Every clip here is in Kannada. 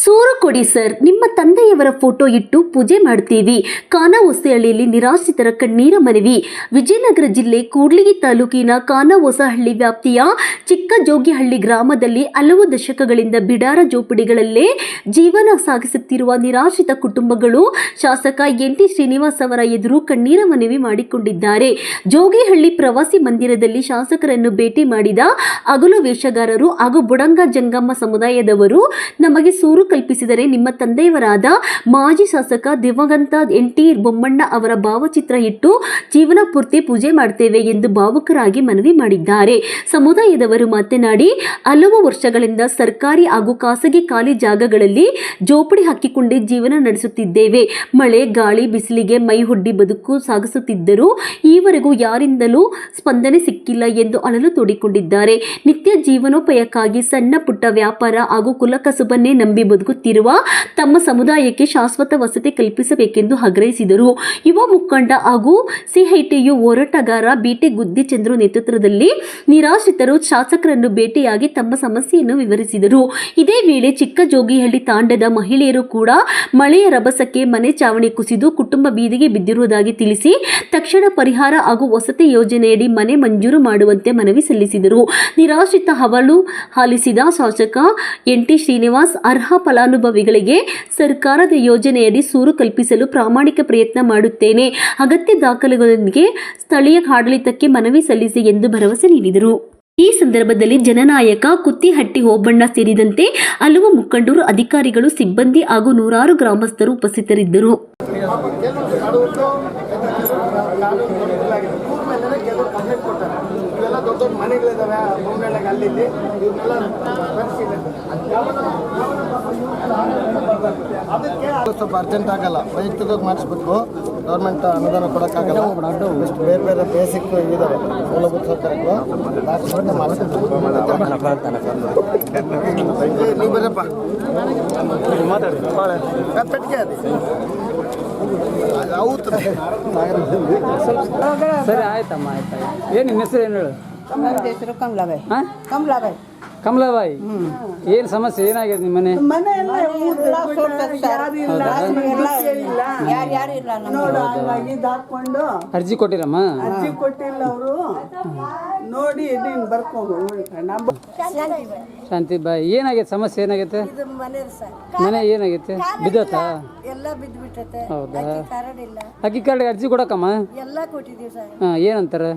ಸೂರು ಕೊಡಿ ಸರ್, ನಿಮ್ಮ ತಂದೆಯವರ ಫೋಟೋ ಇಟ್ಟು ಪೂಜೆ ಮಾಡ್ತೀವಿ. ಖಾನಾವೋಸಹಳ್ಳಿಯಲ್ಲಿ ನಿರಾಶ್ರಿತರ ಕಣ್ಣೀರ ಮನವಿ. ವಿಜಯನಗರ ಜಿಲ್ಲೆ ಕೂಡ್ಲಿಗಿ ತಾಲೂಕಿನ ಖಾನಾವೋಸಹಳ್ಳಿ ವ್ಯಾಪ್ತಿಯ ಚಿಕ್ಕಜೋಗಿಹಳ್ಳಿ ಗ್ರಾಮದಲ್ಲಿ ಹಲವು ದಶಕಗಳಿಂದ ಬಿಡಾರ ಜೋಪಡಿಗಳಲ್ಲೇ ಜೀವನ ಸಾಗಿಸುತ್ತಿರುವ ನಿರಾಶ್ರಿತ ಕುಟುಂಬಗಳು ಶಾಸಕ ಎನ್.ಟಿ. ಶ್ರೀನಿವಾಸ್ ಅವರ ಎದುರು ಕಣ್ಣೀರ ಮನವಿ ಮಾಡಿಕೊಂಡಿದ್ದಾರೆ. ಜೋಗಿಹಳ್ಳಿ ಪ್ರವಾಸಿ ಮಂದಿರದಲ್ಲಿ ಶಾಸಕರನ್ನು ಭೇಟಿ ಮಾಡಿದ ಹಗಲು ವೇಷಗಾರರು ಹಾಗೂ ಬುಡಂಗ ಜಂಗಮ್ಮ ಸಮುದಾಯದವರು ನಮಗೆ ಸೂರು ಕಲ್ಪಿಸಿದರೆ ನಿಮ್ಮ ತಂದೆಯವರಾದ ಮಾಜಿ ಶಾಸಕ ದಿವಂಗತ ಎನ್.ಟಿ. ಬೊಮ್ಮಣ್ಣ ಅವರ ಭಾವಚಿತ್ರ ಇಟ್ಟು ಜೀವನ ಪೂರ್ತಿ ಪೂಜೆ ಮಾಡ್ತೇವೆ ಎಂದು ಭಾವುಕರಾಗಿ ಮನವಿ ಮಾಡಿದ್ದಾರೆ. ಸಮುದಾಯದವರು ಮಾತನಾಡಿ, ಹಲವು ವರ್ಷಗಳಿಂದ ಸರ್ಕಾರಿ ಹಾಗೂ ಖಾಸಗಿ ಖಾಲಿ ಜಾಗಗಳಲ್ಲಿ ಜೋಪಡಿ ಹಾಕಿಕೊಂಡೇ ಜೀವನ ನಡೆಸುತ್ತಿದ್ದೇವೆ. ಮಳೆ ಗಾಳಿ ಬಿಸಿಲಿಗೆ ಮೈಹೊಡ್ಡಿ ಬದುಕು ಸಾಗಿಸುತ್ತಿದ್ದರೂ ಈವರೆಗೂ ಯಾರಿಂದಲೂ ಸ್ಪಂದನೆ ಸಿಕ್ಕಿಲ್ಲ ಎಂದು ಅಳಲು ತೋಡಿಕೊಂಡಿದ್ದಾರೆ. ನಿತ್ಯ ಜೀವನೋಪಾಯಕ್ಕಾಗಿ ಸಣ್ಣ ಪುಟ್ಟ ವ್ಯಾಪಾರ ಹಾಗೂ ಕುಲಕಸುಬನ್ನೇ ನಂಬಿ ಬದುಕುತ್ತಿರುವ ತಮ್ಮ ಸಮುದಾಯಕ್ಕೆ ಶಾಶ್ವತ ವಸತಿ ಕಲ್ಪಿಸಬೇಕೆಂದು ಆಗ್ರಹಿಸಿದರು. ಯುವ ಮುಖಂಡ ಹಾಗೂ ಸಿಐಟಿಯು ಹೋರಾಟಗಾರ ಬಿ.ಟಿ. ಗುದ್ದಿಚಂದ್ರು ನೇತೃತ್ವದಲ್ಲಿ ನಿರಾಶ್ರಿತರು ಶಾಸಕರನ್ನು ಭೇಟಿಯಾಗಿ ತಮ್ಮ ಸಮಸ್ಯೆಯನ್ನು ವಿವರಿಸಿದರು. ಇದೇ ವೇಳೆ ಚಿಕ್ಕಜೋಗಿಹಳ್ಳಿ ತಾಂಡದ ಮಹಿಳೆಯರು ಕೂಡ ಮಳೆಯ ರಭಸಕ್ಕೆ ಮನೆ ಚಾವಣಿ ಕುಸಿದು ಕುಟುಂಬ ಬೀದಿಗೆ ಬಿದ್ದಿರುವುದಾಗಿ ತಿಳಿಸಿ ತಕ್ಷಣ ಪರಿಹಾರ ಹಾಗೂ ವಸತಿ ಯೋಜನೆಯಡಿ ಮನೆ ಮಂಜೂರು ಮಾಡುವಂತೆ ಮನವಿ ಸಲ್ಲಿಸಿದರು. ನಿರಾಶ್ರಿತ ಹವಳು ಆಲಿಸಿದ ಶಾಸಕ ಎನ್.ಟಿ. ಶ್ರೀನಿವಾಸ್, ಅರ್ಹ ಫಲಾನುಭವಿಗಳಿಗೆ ಸರ್ಕಾರದ ಯೋಜನೆಯಡಿ ಸೂರು ಕಲ್ಪಿಸಲು ಪ್ರಾಮಾಣಿಕ ಪ್ರಯತ್ನ ಮಾಡುತ್ತೇನೆ. ಅಗತ್ಯ ದಾಖಲೆಗಳೊಂದಿಗೆ ಸ್ಥಳೀಯ ಆಡಳಿತಕ್ಕೆ ಮನವಿ ಸಲ್ಲಿಸಿ ಎಂದು ಭರವಸೆ ನೀಡಿದರು. ಈ ಸಂದರ್ಭದಲ್ಲಿ ಜನನಾಯಕ ಕುತ್ತಿಹಟ್ಟಿ ಹೋಬಣ್ಣ ಸೇರಿದಂತೆ ಹಲವು ಮುಖಂಡರು, ಅಧಿಕಾರಿಗಳು, ಸಿಬ್ಬಂದಿ ಹಾಗೂ ನೂರಾರು ಗ್ರಾಮಸ್ಥರು ಉಪಸ್ಥಿತರಿದ್ದರು. ದೊಡ್ಡ ದೊಡ್ಡ ಮನೆಗಳಿದಾವೆ ಬೊಂಬೆಳಗೆ ಅಲ್ಲಿ ಅದಕ್ಕೆ ಸ್ವಲ್ಪ ಅರ್ಜೆಂಟ್ ಆಗಲ್ಲ, ವೈಯಕ್ತಿಕವಾಗಿ ಮಾಡಿಸ್ಬೇಕು. ಗೌರ್ಮೆಂಟ್ ಅನುದಾನ ಕೊಡೋಕ್ಕಾಗಲ್ಲ. ಇಷ್ಟು ಬೇರೆ ಬೇರೆ ಬೇಸಿಕ್ ಇದಾವೆ ಮೂಲಭೂತ ಸೌಕರ್ಯಗಳು ನೀವು ಬರಪ್ಪ ಪೆಟ್ಟಿಗೆ ಸರಿ ಆಯ್ತಮ್ಮ ಆಯ್ತು. ಏನು ನಿಮ್ಮ ಹೆಸರು ಏನು ಹೇಳು? ಹೆಸರು ಕಮಲಾಬಾಯಿ. ಕಮಲಾಬಾಯಿ. ಕಮಲಾಬಾಯಿ, ಏನು ಸಮಸ್ಯೆ ಏನಾಗಿದೆ ನಿಮ್ಮ ಮನೆ? ಅರ್ಜಿ ಕೊಟ್ಟಿರಮ್ಮ? ಅರ್ಜಿ ಕೊಟ್ಟಿಲ್ಲ ಅವರು, ನೋಡಿ ಶಾಂತಿಬಾಯಿ, ಏನಾಗೈತೆ ಸಮಸ್ಯೆ? ಏನಾಗೈತೆ ಮನೆ? ಏನಾಗೈತೆ? ಬಿದ್ದತ್ತಾ? ಎಲ್ಲ ಬಿದ್ದುಬಿಟ್ಟೈತೆ. ಹೌದಾ? ಅಕ್ಕಿ ಕಾರ್ಡ್ ಅರ್ಜಿ ಕೊಡಕ್ಕಮ್ಮ? ಎಲ್ಲ ಕೊಟ್ಟಿದ್ದೀವಿ ಸರ್. ಹಾಂ, ಏನಂತಾರೆ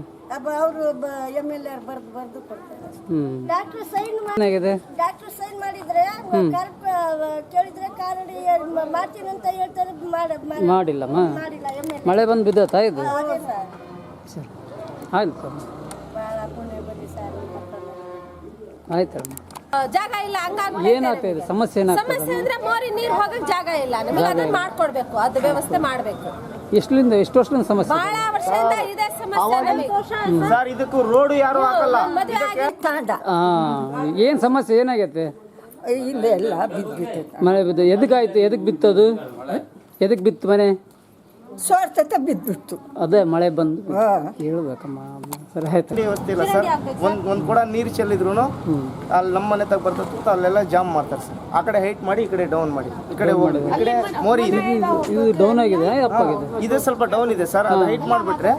ಅವರು MLA ಬರ್ದು ಕೊಡ್ತಾರೆ. ಡಾಕ್ಟರ್ ಸೈನ್ ಮಾಡಿದ್ರೆ ಕೇಳಿದ್ರೆ ಕಾರ್ಡ್ ಮಾಡ್ತೀನಿ ಅಂತ ಹೇಳ್ತಾರೆ. ಮಾಡಿಲ್ಲಮ್ಮ? ಮಳೆ ಬಂದು ಬಿದ್ದತ್ತಾ ಇದು? ಸರಿ ಆಯ್ತು ಆಯ್ತಮ್ಮ. ಜಾಗ ಇಲ್ಲ, ಏನಾಗ್ತಾ ಇದೆ ಸಮಸ್ಯೆ? ಸಮಸ್ಯೆ ಅಂದ್ರೆ ಮೋರಿ ನೀರು ಹೋಗಕ್ ಜಾಗ ಇಲ್ಲ. ನಮಗೆ ಅದನ್ನ ಮಾಡ್ಕೊಡ್ಬೇಕು, ಅದು ವ್ಯವಸ್ಥೆ ಮಾಡ್ಬೇಕು. ಎಷ್ಟು ವರ್ಷದಿಂದ ಸಮಸ್ಯೆ? ಬಹಳ ವರ್ಷದಿಂದ ಇದೆ ಸಮಸ್ಯೆ. ಸರ್, ಇದಕ್ಕೂ ರೋಡ್ ಯಾರು ಹಾಕಲ್ಲ. ಏನ್ ಸಮಸ್ಯೆ ಏನಾಗೈತೆ? ಇಲ್ಲೆಲ್ಲ ಬಿದ್ದುಬಿಟ್ಟೈತೆ. ಮಳೆ ಬಿದ್ದು ಎದಕ್ಕಾಯ್ತು? ಎದಕ್ ಬಿತ್ತದು? ಎದಕ್ ಬಿತ್ತು ಮನೆ? ಸೋರ್ತತೆ ಬಿದ್ದುಬಿಟ್ಟು. ಅದೇ ಮಳೆ ಬಂದು ಹೇಳ್ಬೇಕಮ್ಮ. ಸರಿ ಆಯ್ತು. ವ್ಯವಸ್ಥೆ ಇಲ್ಲ ಸರ್. ಒಂದ್ ಕೂಡ ನೀರು ಚೆಲ್ಲಿದ್ರು ಅಲ್ಲಿ ನಮ್ಮ ಮನೆ ತಗ ಬರ್ತದೆ, ಅಲ್ಲೆಲ್ಲ ಜಾಮ್ ಮಾಡ್ತಾರೆ ಸರ್. ಆ ಕಡೆ ಹೈಟ್ ಮಾಡಿ, ಈ ಕಡೆ ಡೌನ್ ಮಾಡಿ, ಈ ಕಡೆ ಮೋರಿ ಇದೆ. ಇದು ಡೌನ್ ಆಗಿದೆ, ಅಪ್ ಆಗಿದೆ. ಇದು ಸ್ವಲ್ಪ ಡೌನ್ ಇದೆ ಸರ್. ಅದು ಹೈಟ್ ಮಾಡ್ಬಿಟ್ರೆ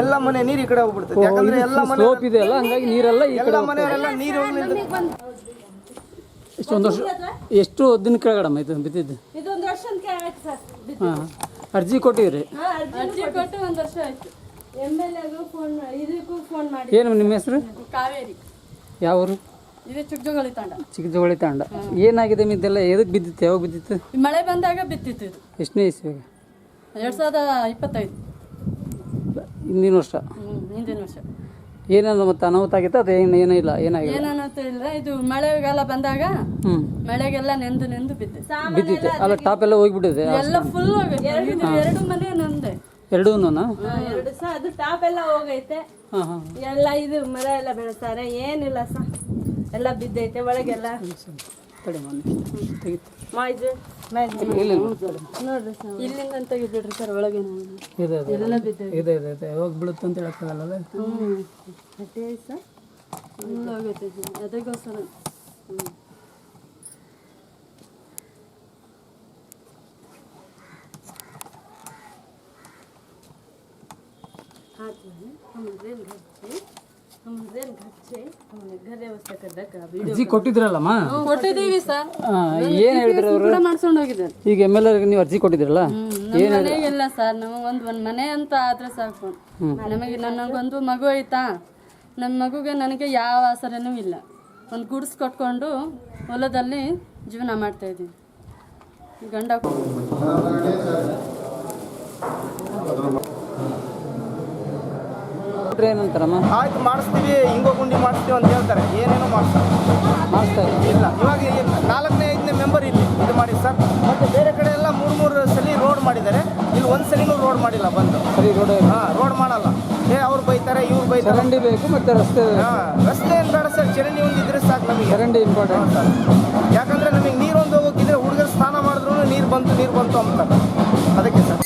ಎಲ್ಲ ಮನೆ ನೀರು ಈ ಕಡೆ ಹೋಗ್ಬಿಡ್ತದೆ. ಯಾಕಂದ್ರೆ ಎಲ್ಲ ಮನೆ ಸ್ಲೋಪ್ ಇದೆ ಅಲ್ಲ, ಹಂಗಾಗಿ ನೀರೆಲ್ಲ ಈ ಕಡೆ ಮನೆಯವರೆಲ್ಲ ನೀರು ಇಷ್ಟೊಂದು ವರ್ಷ. ಎಷ್ಟು ದಿನ ಕೆಳಗಡಮ್ಮ ಇದು ಬಿದ್ದಿದ್ದು? ಇದೊಂದು ವರ್ಷದ ಆಯ್ತು ಸರ್. ಹಾಂ, ಅರ್ಜಿ ಕೊಟ್ಟಿದ್ರಿ? ಅರ್ಜಿ ಕೊಟ್ಟು 1 ವರ್ಷ ಆಯ್ತು. MLAಗೂ ಇದಕ್ಕೂ ಫೋನ್ ಮಾಡಿ. ಏನು ನಿಮ್ಮ ಹೆಸರು? ಕಾವೇರಿ. ಯಾವ ಊರು? ಇದು ಚಿಕ್ಕಜೋಗಳಿ ತಾಂಡ. ಚಿಕ್ಕಜೋಗಳಿ ತಾಂಡ. ಏನಾಗಿದೆ ಮಿದ್ದೆಲ್ಲ? ಎದಕ್ಕೆ ಬಿದ್ದಿತ್ತು? ಯಾವಾಗ ಬಿದ್ದಿತ್ತು? ಮಳೆ ಬಂದಾಗ ಬಿತ್ತಿತ್ತು. ಇದು ಎಷ್ಟನೇ ಇಸ್ವಿಗೆ? 2025. ಹಿಂದಿನ ವರ್ಷ. ಹಿಂದಿನ ವರ್ಷ. ಏನಾದ್ರು ಮತ್ತೆ ಅನಾಹುತ ಆಗಿತ್ತು? ಅದು ಏನಿಲ್ಲ, ಏನಾಗಿದೆ? ಏನನ್ನತ್ತ ಇಲ್ಲ. ಇದು ಮಳೆಗಾಲ ಬಂದಾಗ ಮಳೆಗೆಲ್ಲ ನೆಂದು ಬಿದ್ದಿತ್ತು. ಅಲ್ಲ, ಟಾಪ್ ಎಲ್ಲ ಹೋಗ್ಬಿಟ್ಟಿದೆ ಎಲ್ಲ ಫುಲ್ ಹೋಗೈತೆ. 2 ಮನೆ ನಂದೆ. ಎರಡೂನಾ? 2 ಸಹ ಅದು ಟಾಪ್ ಎಲ್ಲ ಹೋಗೈತೆ. ಎಲ್ಲ ಇದು ಮರ ಎಲ್ಲ ಬೆಳೆಸ್ತಾರೆ, ಏನಿಲ್ಲ ಸರ್. ಎಲ್ಲ ಬಿದ್ದೈತೆ ಒಳಗೆಲ್ಲ. ನೋಡ್ರಿ ಸರ್, ಇಲ್ಲಿಂದ ತೆಗಿಬಿಡ್ರಿ ಸರ್. ಒಳಗೆ ಎಲ್ಲ ಬಿದ್ದೈತೆ. ಯಾವಾಗ ಬೀಳುತ್ತೆ ಅಂತ ಹೇಳಕ್ಕಾಗಲ್ಲ. ಸರ್ ಫುಲ್ ಹೋಗೈತೆ ಅದಕ್ಕೋಸ್ಕರ. हाथ में हम रेल घर घरे ವ್ಯವಸ್ಥೆ ಕದ್ದಕ್ಕ ಅರ್ಜಿ ಕೊಟ್ಟಿದ್ರಲ್ಲಮ್ಮ ಕೊಟ್ಟಿದ್ದೀವಿ ಸರ್. ಏನು ಹೇಳಿದ್ರು ಅವರು? ಕೂಡ ಮಾಡ್ಸ್ಕೊಂಡು ಹೋಗಿದ್ದಾರೆ. ಈಗ ಎಮ್ ಎಲ್ ನೀವು ಅರ್ಜಿ ಕೊಟ್ಟಿದ್ರಲ್ಲ ಏನು ಮನೆಗಿಲ್ಲ ಸರ್, ನಮಗೊಂದು ಮನೆ ಅಂತ ಆದ್ರೆ ಸಾಕು. ನನಗೊಂದು ಮಗು ಐತಾ, ನನ್ನ ಮಗುಗೆ ನನಗೆ ಯಾವ ಆಸರೆನೂ ಇಲ್ಲ. ಒಂದು ಗುಡ್ಸ್ ಕೊಟ್ಕೊಂಡು ಹೊಲದಲ್ಲಿ ಜೀವನ ಮಾಡ್ತಾ ಇದ್ದೀವಿ. ಗಂಡ ಏನಂತಾರಮ್ಮ? ಆಯ್ತು ಮಾಡಿಸ್ತೀವಿ, ಹಿಂಗೋ ಗುಂಡಿ ಮಾಡಿಸ್ತೀವಿ ಅಂತ ಹೇಳ್ತಾರೆ, ಏನೇನೋ ಮಾಡ್ತಾರೆ. ಮಾಡಿಸ್ತಾ ಇಲ್ಲ. ಇಲ್ಲ, ಇವಾಗ 4ನೇ 5ನೇ ಮೆಂಬರ್ ಇಲ್ಲಿ ಇದು ಮಾಡಿ ಸರ್. ಮತ್ತು ಬೇರೆ ಕಡೆ ಎಲ್ಲ 3 ಸಲ ರೋಡ್ ಮಾಡಿದ್ದಾರೆ, ಇಲ್ಲಿ ಒಂದು ಸಲಿನೂ ರೋಡ್ ಮಾಡಿಲ್ಲ ಬಂದು. ಸರಿ ರೋಡ್ ರೋಡ್ ಮಾಡಲ್ಲ. ಅವ್ರು ಬೈತಾರೆ, ಇವ್ರು ಬೈತಾರೆ. ಚರಂಡಿ ಬೇಕು ಮತ್ತೆ ರಸ್ತೆ ರಸ್ತೆ ಏನು ಬೇಡ ಸರ್, ಚರಂಡಿ ಒಂದು ಇದ್ರೆ ಸಾಕು ನಮಗೆ. ಚರಂಡಿ ಇಂಪಾರ್ಟೆಂಟ್ ಸರ್, ಯಾಕಂದ್ರೆ ನಮಗೆ ನೀರೊಂದು ಹೋಗೋಕ್ಕಿದ್ರೆ ಹುಡುಗರು ಸ್ನಾನ ಮಾಡಿದ್ರು ನೀರು ಬಂತು ಅಂತಾರೆ. ಅದಕ್ಕೆ ಸರ್